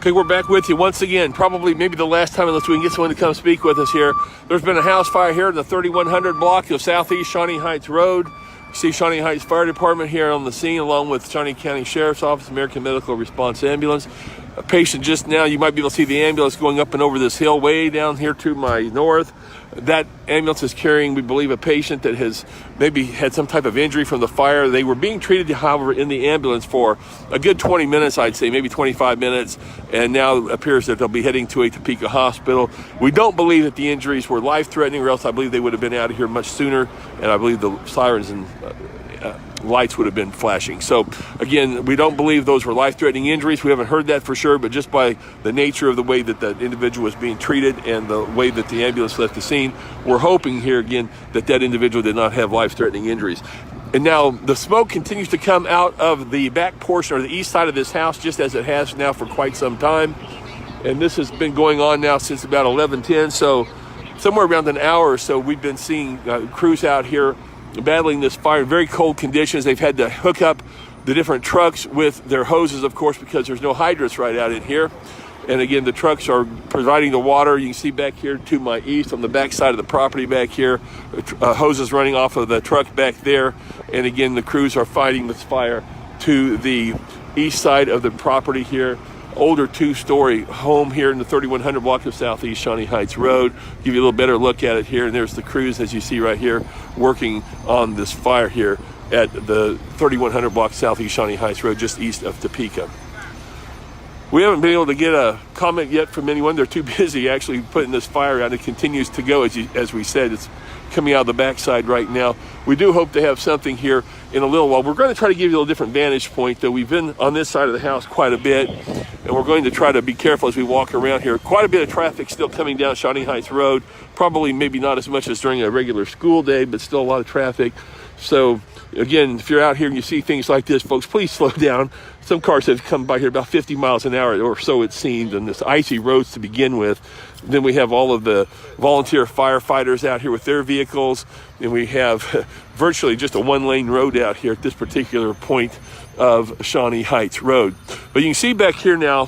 Okay, we're back with you once again, probably maybe the last time unless we can get someone to come speak with us here. There's been a house fire here in the 3100 block of Southeast Shawnee Heights Road. You see Shawnee Heights Fire Department here on the scene along with Shawnee County Sheriff's Office, American Medical Response Ambulance. A patient just now, you might be able to see the ambulance going up and over this hill way down here to my north. That ambulance is carrying, we believe, a patient that has maybe had some type of injury from the fire. They were being treated, however, in the ambulance for a good 20 minutes, I'd say, maybe 25 minutes, and now it appears that they'll be heading to a Topeka hospital. We don't believe that the injuries were life-threatening, or else I believe they would have been out of here much sooner, and I believe the sirens and lights would have been flashing. So again, we don't believe those were life-threatening injuries. We haven't heard that for sure, but just by the nature of the way that the individual was being treated and the way that the ambulance left the scene, we're hoping here again that that individual did not have life-threatening injuries. And now the smoke continues to come out of the back portion or the east side of this house, just as it has now for quite some time. And this has been going on now since about 11:10, so somewhere around an hour or so we've been seeing crews out here battling this fire in very cold conditions. They've had to hook up the different trucks with their hoses, of course, because there's no hydrants right out in here. And again, the trucks are providing the water. You can see back here to my east on the back side of the property back here, hoses running off of the truck back there. And again, the crews are fighting this fire to the east side of the property here. Older two-story home here in the 3100 block of Southeast Shawnee Heights Road. Give you a little better look at it here, and there's the crews, as you see right here, working on this fire here at the 3100 block Southeast Shawnee Heights Road, just east of Topeka. We haven't been able to get a comment yet from anyone. They're too busy actually putting this fire out. It continues to go, as we said. It's coming out of the backside right now. We do hope to have something here in a little while. We're going to try to give you a little different vantage point, though. We've been on this side of the house quite a bit, and we're going to try to be careful as we walk around here. Quite a bit of traffic still coming down Shawnee Heights Road. Probably maybe not as much as during a regular school day, but still a lot of traffic. So again, if you're out here and you see things like this, folks, please slow down. Some cars have come by here about 50 miles an hour or so, it seems, and this icy roads to begin with. Then we have all of the volunteer firefighters out here with their vehicles, and we have virtually just a one-lane road out here at this particular point of Shawnee Heights Road. But you can see back here now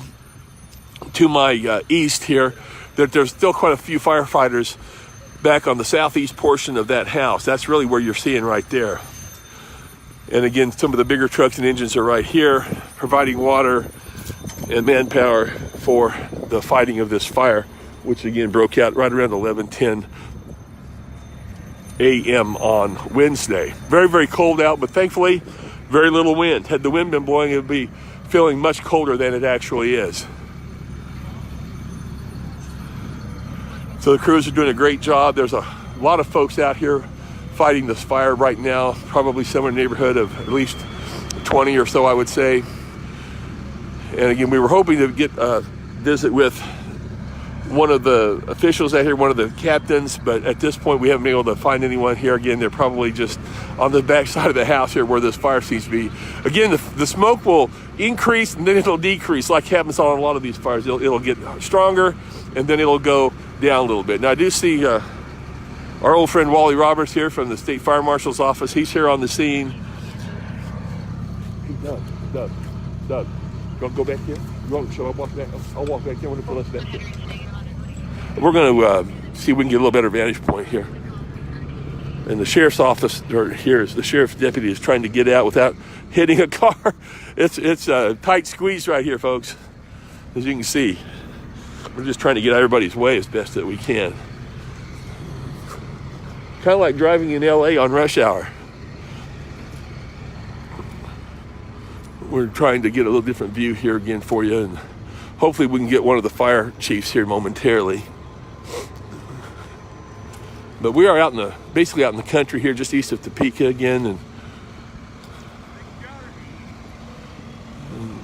to my east here that there's still quite a few firefighters back on the southeast portion of that house. That's really where you're seeing right there. And again, some of the bigger trucks and engines are right here, providing water and manpower for the fighting of this fire, which again broke out right around 11:10 a.m. on Wednesday. Very, very cold out, but thankfully, very little wind. Had the wind been blowing, it would be feeling much colder than it actually is. So the crews are doing a great job. There's a lot of folks out here fighting this fire right now, probably somewhere in the neighborhood of at least 20 or so, I would say. And again, we were hoping to get a visit with one of the officials out here, one of the captains, but at this point we haven't been able to find anyone here. Again, they're probably just on the back side of the house here where this fire seems to be. Again, the smoke will increase and then it'll decrease, like happens on a lot of these fires. It'll get stronger and then it'll go down a little bit. Now I do see our old friend Wally Roberts here from the State Fire Marshal's office. He's here on the scene. Doug, you want to go back here? You want to show up? Walk back? I'll walk back here. I want to pull us back here. We're going to see if we can get a little better vantage point here. And the sheriff's office here is the sheriff's deputy is trying to get out without hitting a car. It's a tight squeeze right here, folks. As you can see, we're just trying to get out of everybody's way as best that we can. Kind of like driving in LA on rush hour. We're trying to get a little different view here again for you, and hopefully we can get one of the fire chiefs here momentarily. But we are basically out in the country here, just east of Topeka again, and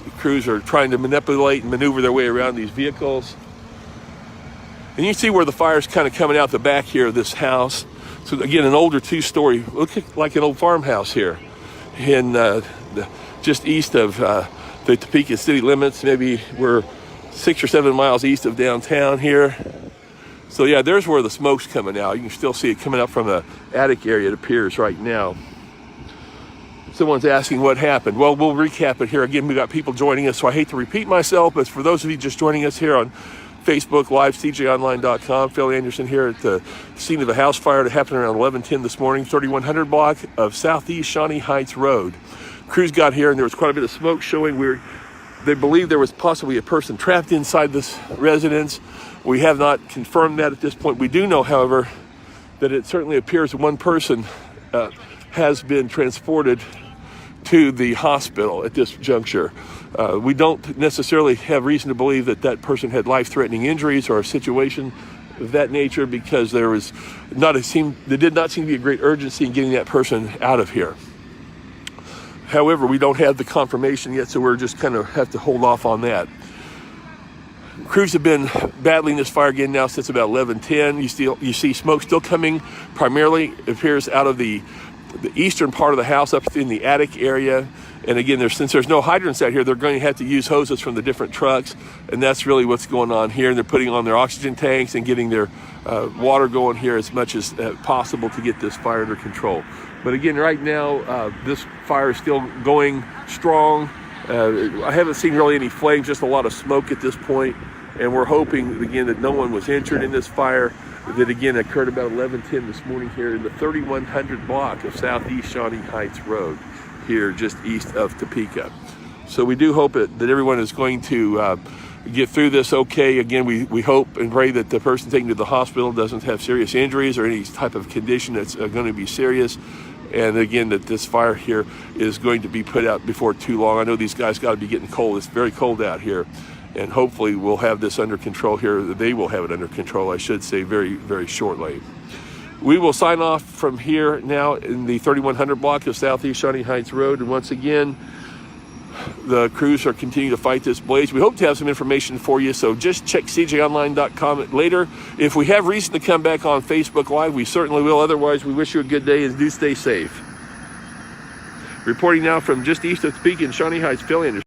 the crews are trying to manipulate and maneuver their way around these vehicles. And you see where the fire's kind of coming out the back here of this house. So again, an older two-story, looks like an old farmhouse here, in just east of the Topeka city limits. Maybe we're 6 or 7 miles east of downtown here. So yeah, there's where the smoke's coming out. You can still see it coming up from the attic area, it appears right now. Someone's asking what happened. Well, we'll recap it here. Again, we got people joining us, so I hate to repeat myself, but for those of you just joining us here on Facebook Live, cjonline.com, Phil Anderson here at the scene of a house fire that happened around 11:10 this morning, 3100 block of Southeast Shawnee Heights Road. Crews got here and there was quite a bit of smoke showing where they believe there was possibly a person trapped inside this residence. We have not confirmed that at this point. We do know, however, that it certainly appears one person has been transported to the hospital at this juncture. We don't necessarily have reason to believe that that person had life-threatening injuries or a situation of that nature, because there did not seem to be a great urgency in getting that person out of here. However, we don't have the confirmation yet, so we're just kind of have to hold off on that. Crews have been battling this fire again now since about 11:10. You see smoke still coming, primarily it appears out of the eastern part of the house, up in the attic area. And again, since there's no hydrants out here, they're going to have to use hoses from the different trucks, and that's really what's going on here. And they're putting on their oxygen tanks and getting their water going here as much as possible to get this fire under control. But again, right now, this fire is still going strong. I haven't seen really any flames, just a lot of smoke at this point. And we're hoping, again, that no one was injured in this fire that, again, occurred about 11:10 this morning here in the 3100 block of Southeast Shawnee Heights Road, here just east of Topeka. So we do hope that everyone is going to get through this okay. Again, we hope and pray that the person taken to the hospital doesn't have serious injuries or any type of condition that's going to be serious. And again, that this fire here is going to be put out before too long. I know these guys got to be getting cold. It's very cold out here. And hopefully we'll have this under control here. They will have it under control, I should say, very, very shortly. We will sign off from here now in the 3100 block of Southeast Shawnee Heights Road. And once again, the crews are continuing to fight this blaze. We hope to have some information for you, so just check cjonline.com later. If we have reason to come back on Facebook Live, we certainly will. Otherwise, we wish you a good day and do stay safe. Reporting now from just east of Topeka in Shawnee Heights, Phil Anderson.